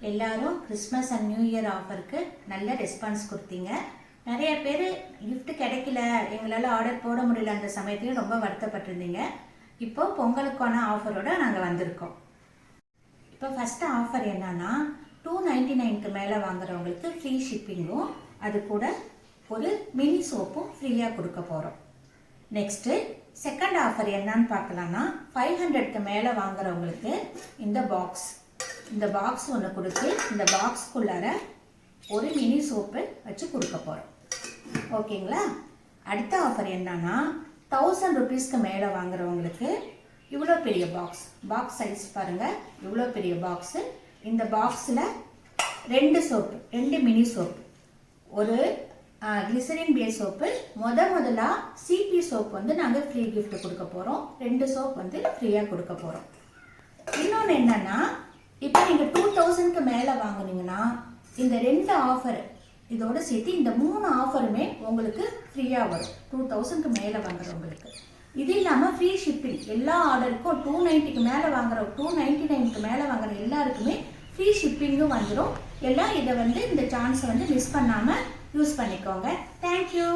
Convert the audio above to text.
எல்லாரும் Christmas and new year ஆஃபருக்கு நல்ல response கொடுத்தீங்க. நிறைய பேர் கிஃப்ட் கிடைக்கல, எங்களால் ஆர்டர் போட முடியல, அந்த சமயத்துலையும் ரொம்ப வருத்தப்பட்டிருந்தீங்க. இப்போ பொங்கலுக்கான ஆஃபரோட நாங்கள் வந்திருக்கோம். இப்போ ஃபஸ்ட்டு ஆஃபர் என்னன்னா 299க்கு மேலே வாங்குறவங்களுக்கு ஃப்ரீ ஷிப்பிங்கும் அது கூட ஒரு மினி சோப்பும் ஃப்ரீயாக கொடுக்க போகிறோம். நெக்ஸ்ட்டு செகண்ட் ஆஃபர் என்னன்னு பார்க்கலான்னா 500க்கு மேலே வாங்குறவங்களுக்கு இந்த பாக்ஸ் ஒன்று கொடுத்து இந்த பாக்ஸ்க்குள்ளார ஒரு மினி சோப்பு வச்சு கொடுக்க போகிறோம். ஓகேங்களா? அடுத்த ஆஃபர் என்னன்னா 1000 ருபீஸ்க்கு மேலே வாங்குறவங்களுக்கு இவ்வளோ பெரிய பாக்ஸ் சைஸ் பாருங்கள், இவ்வளோ பெரிய பாக்ஸு. இந்த பாக்ஸில் 2 மினி சோப்பு, ஒரு கிளிசரின் பேஸ் சோப்பு, முதலாக சிபி சோப் வந்து நாங்கள் ஃப்ரீ கிஃப்ட் கொடுக்க போகிறோம். 2 சோப் வந்து ஃப்ரீயாக கொடுக்க போகிறோம். இன்னொன்று என்னன்னா, இப்போ நீங்கள் 2000க்கு மேலே வாங்குனீங்கன்னா இந்த 2 ஆஃபர் இதோட சேர்த்து இந்த 3 ஆஃபருமே உங்களுக்கு ஃப்ரீயாக வரும் 2000க்கு மேலே வாங்குறவங்களுக்கு. இது இல்லாமல் ஃப்ரீ ஷிப்பிங் எல்லா ஆர்டருக்கும் 290க்கு மேலே வாங்குற 299க்கு மேலே வாங்குற எல்லாருக்குமே ஃப்ரீ ஷிப்பிங்கும் வந்துடும். எல்லாம் இதை வந்து இந்த சான்ஸை வந்து மிஸ் பண்ணாமல் யூஸ் பண்ணிக்கோங்க. தேங்க்யூ.